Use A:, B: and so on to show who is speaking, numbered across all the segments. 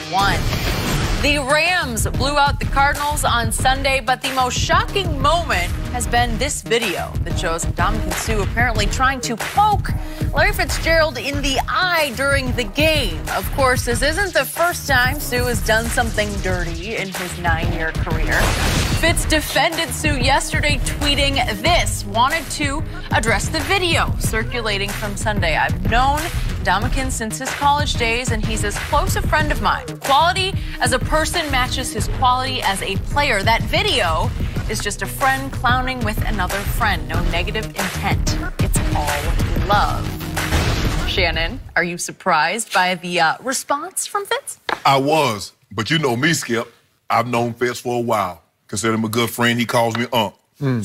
A: FS1. The Rams blew out the Cardinals on Sunday, but the most shocking moment has been this video that shows OK Suh apparently trying to poke Larry Fitzgerald in the eye during the game. Of course, this isn't the first time Suh has done something dirty in his 9-year career. Fitz defended Suh yesterday, tweeting this, wanted to address the video circulating from Sunday. I've known Dominican since his college days, and he's as close a friend of mine. Quality as a person matches his quality as a player. That video is just a friend clowning with another friend. No negative intent. It's all love. Shannon, are you surprised by the response from Fitz?
B: I was, but you know me, Skip. I've known Fitz for a while. Consider him a good friend. He calls me Unc.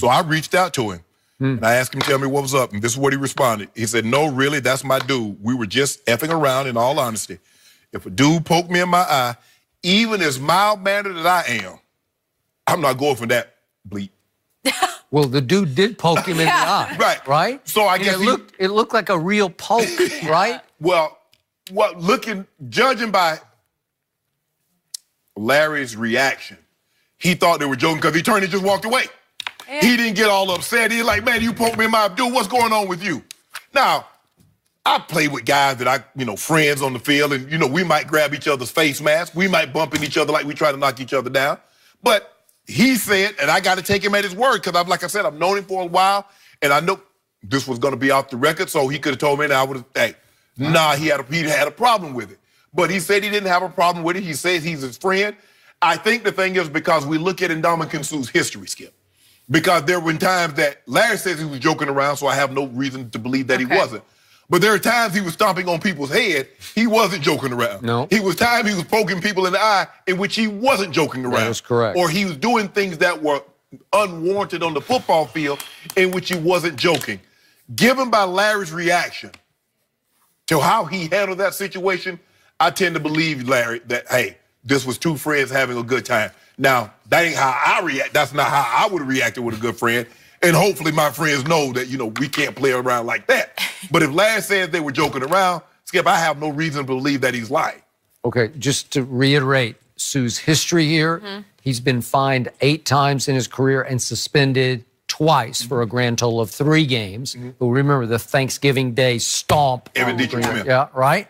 B: So I reached out to him. And I asked him to tell me what was up, and this is what he responded. He said, no, really, that's my dude. We were just effing around, in all honesty. If a dude poked me in my eye, even as mild-mannered as I am, I'm not going for that bleep.
C: Well, the dude did poke him in the eye. Right?
B: So I guess
C: it looked like a real poke, right?
B: Well, judging by Larry's reaction, he thought they were joking because he turned and just walked away. He didn't get all upset. He's like, man, you poked me in my eye. Dude, what's going on with you? Now, I play with guys that friends on the field, and, we might grab each other's face masks. We might bump into each other like we try to knock each other down. But he said, and I got to take him at his word because, like I said, I've known him for a while, and I know this was going to be off the record, so he could have told me, and I would have, he had a problem with it. But he said he didn't have a problem with it. He says he's his friend. I think the thing is because we look at Ndamukong Suh's history, Skip. Because there were times that Larry says he was joking around, so I have no reason to believe that he wasn't. But there are times he was stomping on people's head. He wasn't joking around.
C: No.
B: He was poking people in the eye in which he wasn't joking around.
C: That is correct.
B: Or he was doing things that were unwarranted on the football field in which he wasn't joking. Given by Larry's reaction to how he handled that situation, I tend to believe, Larry, that, hey, this was two friends having a good time. Now, that ain't how I react. That's not how I would have reacted with a good friend. And hopefully my friends know that, we can't play around like that. But if Larry says they were joking around, Skip, I have no reason to believe that he's lying.
C: Okay, just to reiterate Suh's history here, he's been fined 8 times in his career and suspended twice for a grand total of 3 games. But remember the Thanksgiving Day stomp. Yeah, right?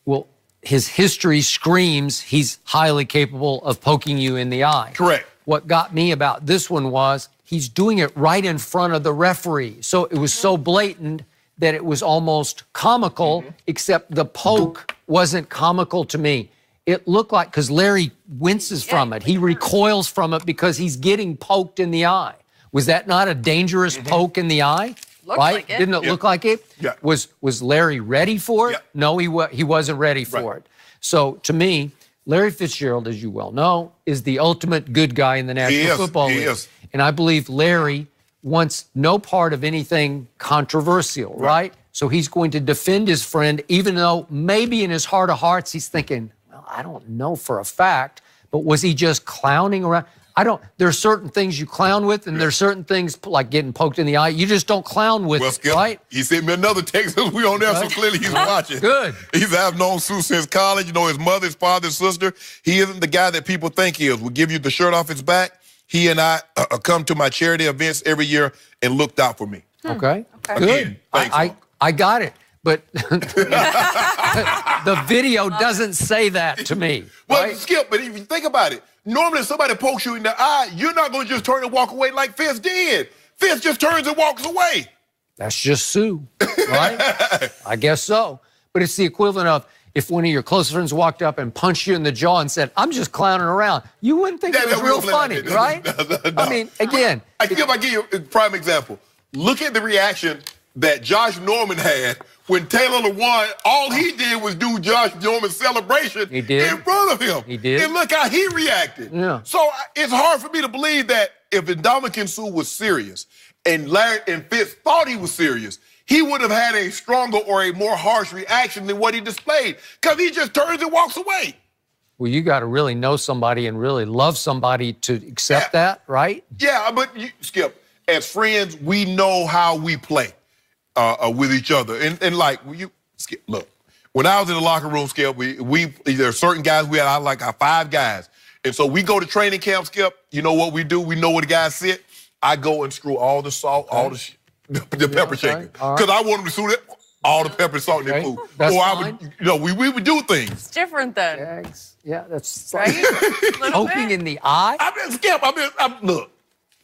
C: Well, his history screams he's highly capable of poking you in the eye.
B: Correct.
C: What got me about this one was he's doing it right in front of the referee. So it was so blatant that it was almost comical, except the poke wasn't comical to me. It looked like, because Larry winces from it. He recoils from it because he's getting poked in the eye. Was that not a dangerous poke in the eye?
A: Looked
C: right?
A: like it.
C: Didn't it look like it?
B: Yeah.
C: Was Larry ready for it? No, he wasn't ready for it. So to me, Larry Fitzgerald, as you well know, is the ultimate good guy in the National Football League.
B: Is.
C: And I believe Larry wants no part of anything controversial, right? So he's going to defend his friend, even though maybe in his heart of hearts he's thinking, well, I don't know for a fact, but was he just clowning around? There are certain things you clown with, and there are certain things like getting poked in the eye. You just don't clown with,
B: Skip,
C: right?
B: He sent me another text. We on there, so clearly he's watching.
C: Good.
B: He said, I've known Suh since college. His mother, his father, his sister. He isn't the guy that people think he is. We'll give you the shirt off his back. He and I come to my charity events every year and looked out for me.
C: Okay. Good.
B: Again, thanks,
C: I got it. But the video doesn't say that to me.
B: Well,
C: right?
B: Skip, but if you think about it, normally if somebody pokes you in the eye, you're not going to just turn and walk away like Fitz did. Fitz just turns and walks away.
C: That's just Suh, right? I guess so. But it's the equivalent of if one of your close friends walked up and punched you in the jaw and said, I'm just clowning around. You wouldn't think it was real funny, right?
B: No.
C: I mean, again.
B: I give you a prime example. Look at the reaction that Josh Norman had when Taylor Lewan, all he did was do Josh Norman's celebration in front of him.
C: He did.
B: And look how he reacted.
C: Yeah.
B: So it's hard for me to believe that if Ndamukong Suh was serious and Larry and Fitz thought he was serious, he would have had a stronger or a more harsh reaction than what he displayed because he just turns and walks away.
C: Well, you got to really know somebody and really love somebody to accept that, right?
B: Yeah, but Skip, as friends, we know how we play with each other. And like, Skip, look, When I was in the locker room, Skip, there are certain guys, we had like our 5 guys. And so we go to training camp, Skip, you know what we do? We know where the guys sit. I go and screw all the salt, all the pepper shaker. Because I want them to screw all the pepper and salt in their food.
C: That's
B: or
C: fine.
B: we would do things.
A: It's different then.
C: Eggs. Yeah, that's
A: Right?
C: poking in the eye.
B: Skip, look,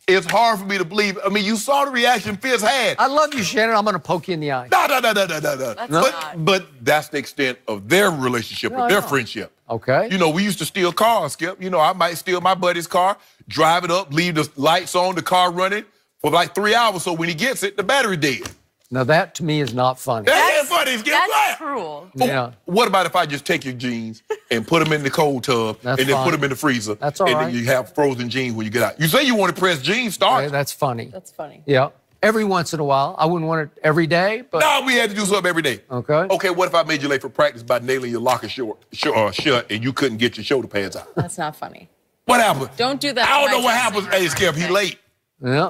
B: it's hard for me to believe. I mean, you saw the reaction Fitz had.
C: I love you, Shannon. I'm going to poke you in the eye.
B: No.
A: That's not.
B: But that's the extent of their relationship,
C: No,
B: or their
C: I know.
B: friendship.
C: Okay.
B: You know, we used to steal cars, Skip. You know, I might steal my buddy's car, drive it up, leave the lights on, the car running for like 3 hours. So when he gets it, the battery dead.
C: Now, that to me is not funny.
B: That ain't funny, Skip.
A: That's cruel.
C: Yeah.
B: What about if I just take your jeans and put them in the cold tub
C: That's
B: and then
C: fine.
B: put them in the freezer?
C: That's all
B: and
C: right.
B: then you have frozen jeans when you get out. You say you want to press jeans, start.
C: Okay, that's funny.
A: That's funny.
C: Yeah. Every once in a while. I wouldn't want it every day, but
B: No, we had to do something every day.
C: Okay.
B: Okay, what if I made you late for practice by nailing your locker shut and you couldn't get your shoulder pads out?
A: That's not funny.
B: What happened?
A: Don't do that.
B: I don't
A: to
B: know
A: my
B: what
A: Tennessee
B: happens. Hey, Skip, he
A: girlfriend.
B: late.
C: yeah.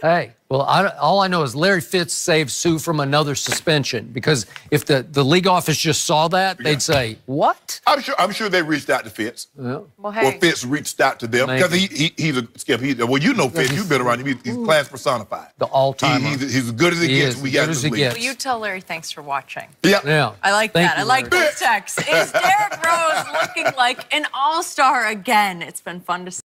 C: Hey, well, all I know is Larry Fitz saved Sue from another suspension, because if the league office just saw that, they'd say, what?
B: I'm sure they reached out to Fitz.
C: Yeah.
A: Well,
B: Or
A: hey,
B: Fitz reached out to them. Because he's a Skip. Well, you know Fitz. You've been around him. He's class personified.
C: The all-timer.
B: He's as good as he
C: He
B: gets.
C: is
B: We
C: as
B: got
C: good as
B: to
C: he
B: leave.
C: gets.
A: will you tell Larry thanks for watching?
B: Yeah.
C: Yeah.
A: I like
C: Thank
A: that.
C: you,
A: I like
C: Larry.
A: those texts. Is Derrick Rose looking like an all-star again? It's been fun to see.